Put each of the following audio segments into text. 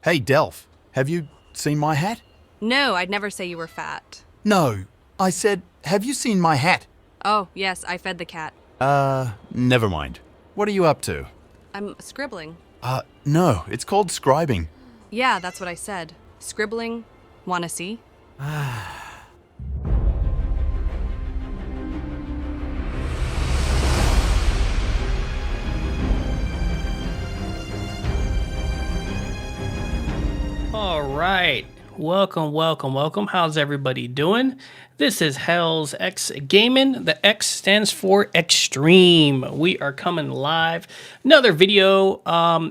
Hey, Delph, have you seen my hat? No, I'd never say you were fat. No, I said, have you seen my hat? Oh, yes, I fed the cat. Never mind. What are you up to? I'm scribbling. No, it's called scribing. Yeah, that's what I said. Scribbling. Wanna see? All right, welcome. How's everybody doing? This is HellsXGaming. The X stands for extreme. We are coming live. Another video.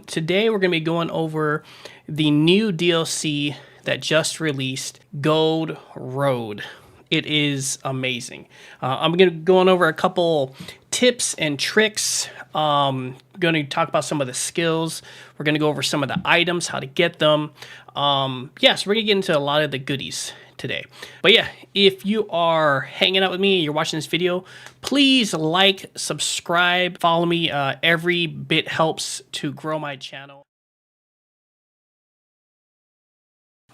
Today we're gonna be going over the new DLC that just released, Gold Road. It is amazing. I'm gonna be going over a couple tips and tricks. Going to talk about some of the skills. We're going to go over some of the items, how to get them. So we're going to get into a lot of the goodies today. But yeah, if you are hanging out with me and you're watching this video, please like, subscribe, follow me. Every bit helps to grow my channel.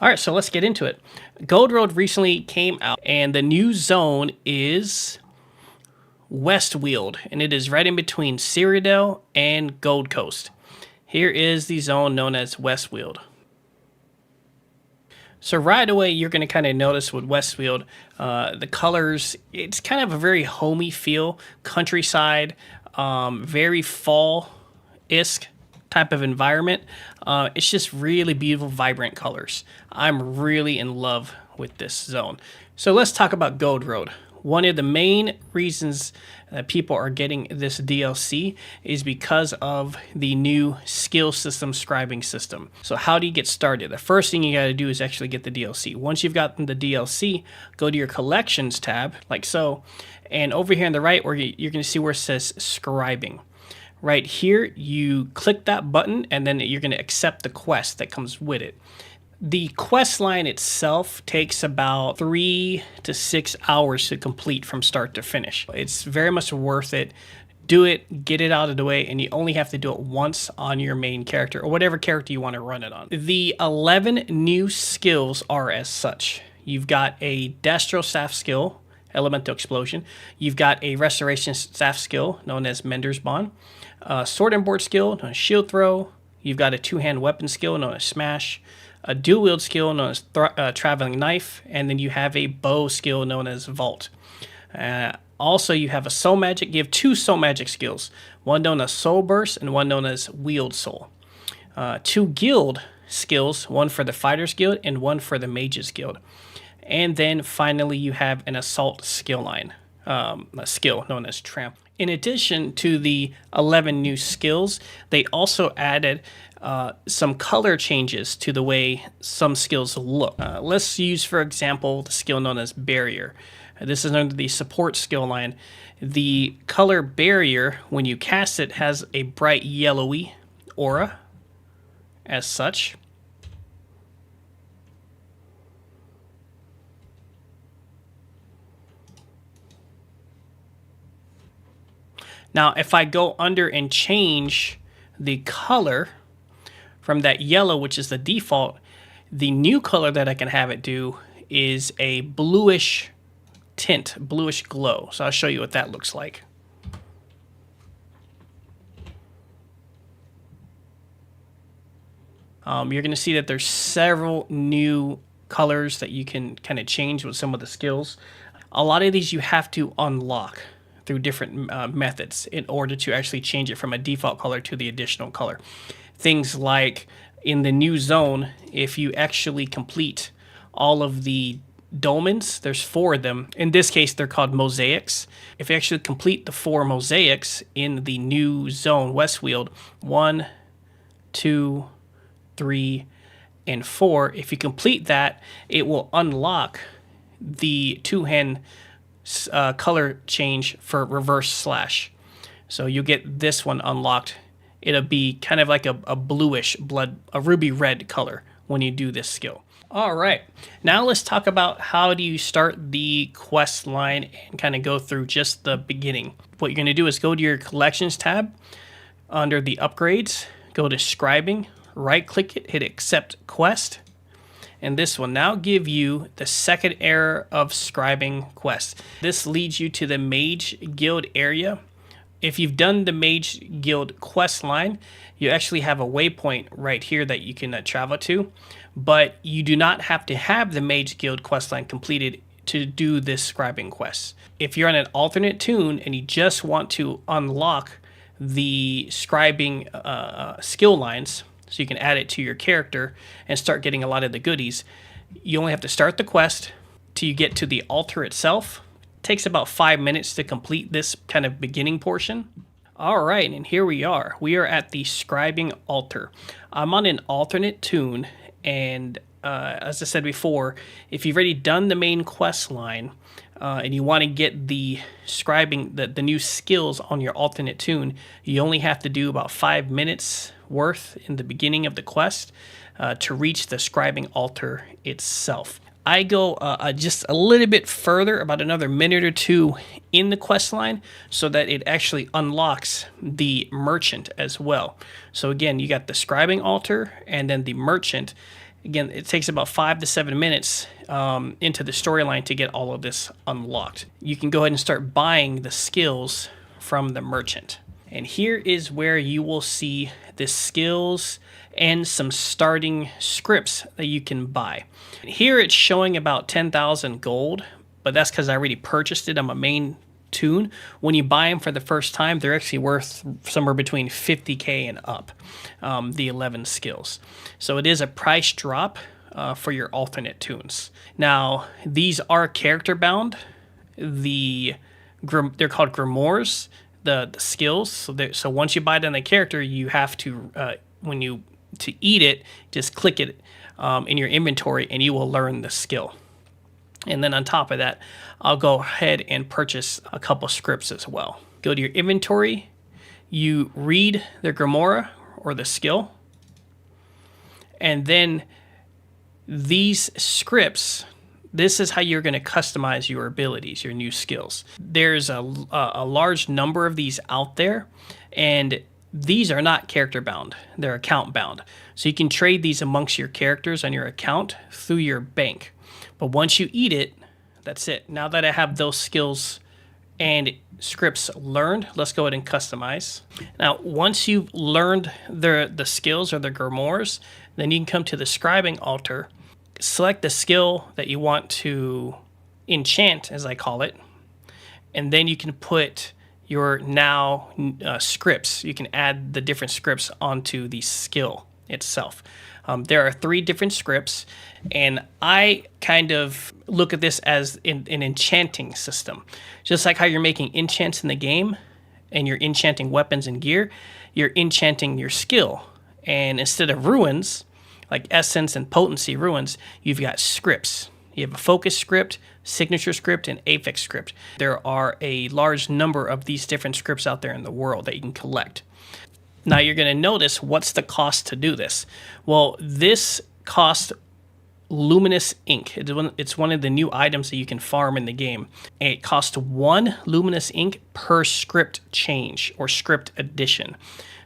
All right, so let's get into it. Gold Road recently came out, and the new zone is Westweald, and it is right in between Cyrodiil and Gold Coast. Here is the zone known as Westweald. So right away, you're going to kind of notice with Westweald, the colors, it's kind of a very homey feel, countryside, very fall-esque type of environment. It's just really beautiful, vibrant colors. I'm really in love with this zone. So let's talk about Gold Road. One of the main reasons that people are getting this DLC is because of the new skill system scribing system. So how do you get started? The first thing you got to do is actually get the DLC. Once you've gotten the DLC, go to your collections tab, like so. And over here on the right, where you're going to see where it says scribing. Right here, you click that button, and then you're going to accept the quest that comes with it. The quest line itself takes about 3 to 6 hours to complete from start to finish. It's very much worth it. Do it, get it out of the way, and you only have to do it once on your main character or whatever character you want to run it on. The 11 new skills are as such. You've got a Destro Staff skill, Elemental Explosion. You've got a Restoration Staff skill known as Mender's Bond. Sword and Board skill known as Shield Throw. You've got a two-hand weapon skill known as Smash. A dual wield skill known as Traveling Knife, and then you have a bow skill known as Vault. Also, you have a Soul Magic. You have two Soul Magic skills, one known as Soul Burst and one known as Wield Soul. Two guild skills, one for the Fighters Guild and one for the Mages Guild. And then finally, you have an Assault skill line, a skill known as Tramp. In addition to the 11 new skills, they also added some color changes to the way some skills look. Let's use, for example, the skill known as Barrier. This is under the support skill line. The color Barrier, when you cast it, has a bright yellowy aura as such. Now, if I go under and change the color from that yellow, which is the default, the new color that I can have it do is a bluish tint, bluish glow. So I'll show you what that looks like. You're going to see that there's several new colors that you can kind of change with some of the skills. A lot of these you have to unlock through different methods in order to actually change it from a default color to the additional color. Things like in the new zone, if you actually complete all of the dolmens, there's 4 of them. In this case, they're called mosaics. If you actually complete the 4 mosaics in the new zone, Westweald, 1, 2, 3, and 4, if you complete that, it will unlock the two-hand color change for reverse slash. So you get this one unlocked. It'll be kind of like a bluish a ruby red color when you do this skill. All right, now let's talk about how do you start the quest line and kind of go through just the beginning. What you're going to do is go to your collections tab under the upgrades, go to scribing, right click it, hit accept quest, and this will now give you the second era of scribing quest. This leads you to the Mage Guild area. If you've done the Mage Guild quest line, you actually have a waypoint right here that you can travel to, but you do not have to have the Mage Guild quest line completed to do this scribing quest. If you're on an alternate toon and you just want to unlock the scribing skill lines, so you can add it to your character and start getting a lot of the goodies, you only have to start the quest till you get to the altar itself. It takes about 5 minutes to complete this kind of beginning portion. All right, and here we are. We are at the scribing altar. I'm on an alternate toon, and as I said before, if you've already done the main quest line and you want to get the scribing, the new skills on your alternate toon, you only have to do about 5 minutes worth in the beginning of the quest to reach the scribing altar itself. I go just a little bit further, about another minute or two in the quest line, so that it actually unlocks the merchant as well. So again, you got the scribing altar and then the merchant. Again, it takes about 5 to 7 minutes into the storyline to get all of this unlocked. You can go ahead and start buying the skills from the merchant. And here is where you will see the skills and some starting scripts that you can buy. Here it's showing about 10,000 gold, but that's because I already purchased it on my main toon. When you buy them for the first time, they're actually worth somewhere between 50k and up, the 11 skills. So it is a price drop for your alternate toons. Now, these are character bound. They're called grimoires, the skills. So once you buy it on the character, you have to, to eat it, just click it in your inventory and you will learn the skill. And then on top of that, I'll go ahead and purchase a couple scripts as well. Go to your inventory, you read the grimoire or the skill, and then these scripts, this is how you're going to customize your abilities, your new skills. There's a large number of these out there, and these are not character bound, they're account bound. So you can trade these amongst your characters on your account through your bank. But once you eat it, that's it. Now that I have those skills and scripts learned, let's go ahead and customize. Now, once you've learned the skills or the grimoires, then you can come to the scribing altar, select the skill that you want to enchant, as I call it, and then you can put your now scripts. You can add the different scripts onto the skill itself. There are 3 different scripts, and I kind of look at this as an enchanting system. Just like how you're making enchants in the game and you're enchanting weapons and gear, you're enchanting your skill. And instead of runes, like essence and potency runes, you've got scripts. You have a focus script, signature script, and affix script. There are a large number of these different scripts out there in the world that you can collect. Now you're going to notice, what's the cost to do this? Well, this costs luminous ink. It's one of the new items that you can farm in the game. And it costs 1 luminous ink per script change or script addition.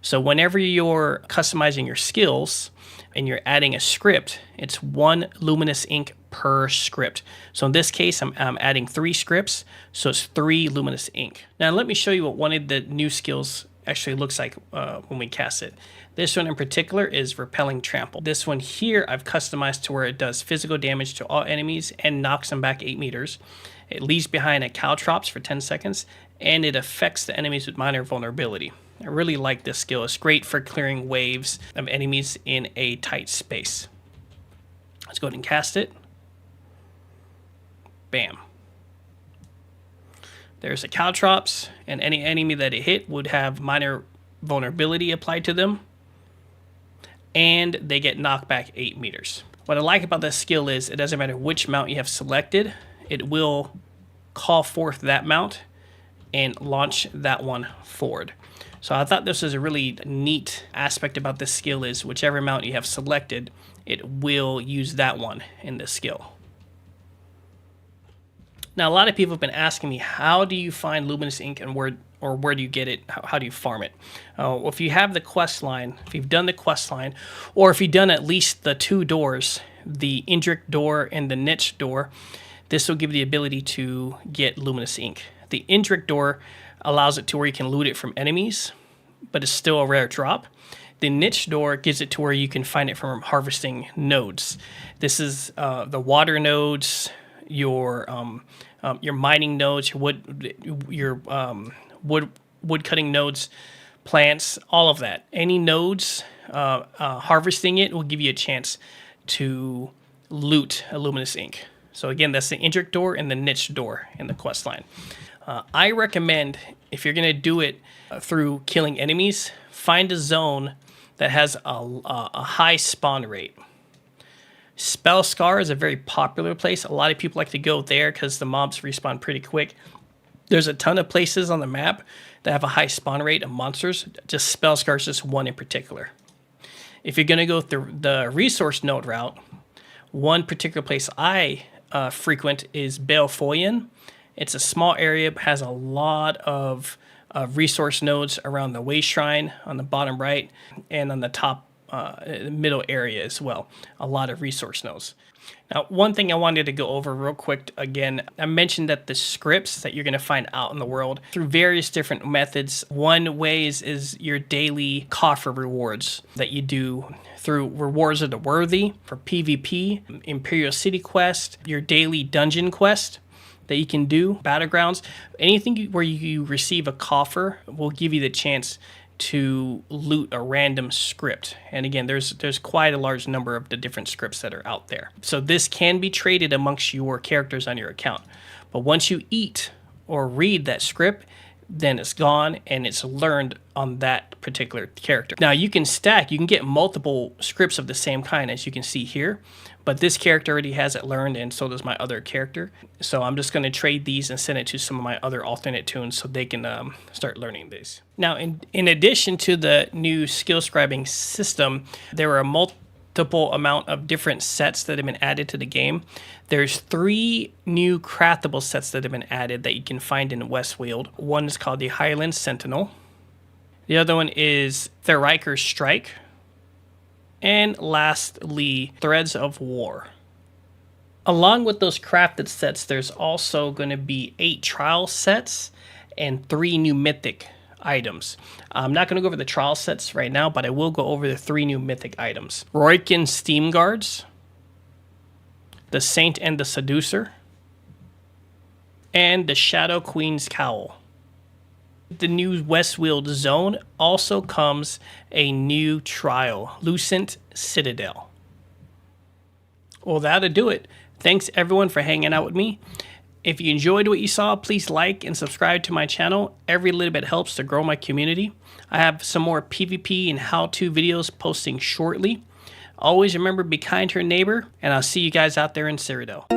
So whenever you're customizing your skills and you're adding a script, it's 1 luminous ink per script. So in this case, I'm adding 3 scripts, so it's 3 luminous ink. Now let me show you what one of the new skills actually looks like when we cast it. This one in particular is Repelling Trample. This one here I've customized to where it does physical damage to all enemies and knocks them back 8 meters. It leaves behind a caltrops for 10 seconds, and it affects the enemies with minor vulnerability. I really like this skill. It's great for clearing waves of enemies in a tight space. Let's go ahead and cast it. Bam. There's a caltrops, and any enemy that it hit would have minor vulnerability applied to them, and they get knocked back 8 meters. What I like about this skill is it doesn't matter which mount you have selected, it will call forth that mount and launch that one forward. So I thought this was a really neat aspect about this skill, is whichever mount you have selected, it will use that one in this skill. Now, a lot of people have been asking me, how do you find luminous ink and or where do you get it? How do you farm it? Well, if you have the quest line, if you've done the quest line, or if you've done at least the 2 doors, the Indrik door and the niche door, this will give you the ability to get luminous ink. The Indrik door allows it to where you can loot it from enemies, but it's still a rare drop. The niche door gives it to where you can find it from harvesting nodes. This is the water nodes, your mining nodes, your wood cutting nodes, plants, all of that. Any nodes, harvesting it will give you a chance to loot a luminous ink. So again, that's the Indrik door and the niche door in the quest line. I recommend, if you're going to do it through killing enemies, find a zone that has a high spawn rate. Spell Scar is a very popular place. A lot of people like to go there because the mobs respawn pretty quick. There's a ton of places on the map that have a high spawn rate of monsters. Just Spell Scar is just one in particular. If you're going to go through the resource node route, one particular place I frequent is Delphinia. It's a small area, but has a lot of resource nodes around the way shrine on the bottom right and on the top middle area as well. A lot of resource nodes. Now, one thing I wanted to go over real quick again, I mentioned that the scripts that you're going to find out in the world through various different methods. One way is your daily coffer rewards that you do through Rewards of the Worthy for PvP, Imperial City Quest, your daily dungeon quest that you can do, Battlegrounds. Anything where you receive a coffer will give you the chance to loot a random script. And again, there's quite a large number of the different scripts that are out there. So this can be traded amongst your characters on your account. But once you eat or read that script, then it's gone and it's learned on that particular character. Now you can get multiple scripts of the same kind, as you can see here, but this character already has it learned, and so does my other character. So I'm just going to trade these and send it to some of my other alternate tunes so they can start learning these. Now, in addition to the new skill scribing system, there are a multiple amount of different sets that have been added to the game. There's 3 new craftable sets that have been added that you can find in Westfield. One is called the Highland Sentinel. The other one is Theriker's Strike. And lastly, Threads of War. Along with those crafted sets, there's also going to be 8 trial sets and 3 new mythic items. I'm not going to go over the trial sets right now, but I will go over the 3 new mythic items. Roykin Steam Guards, the Saint and the Seducer, and the Shadow Queen's Cowl. The new Westfield zone also comes a new trial, Lucent Citadel. Well, that'll do it. Thanks everyone for hanging out with me. If you enjoyed what you saw, please like and subscribe to my channel. Every little bit helps to grow my community. I have some more PvP and how-to videos posting shortly. Always remember, be kind to your neighbor, and I'll see you guys out there in Cyrodiil.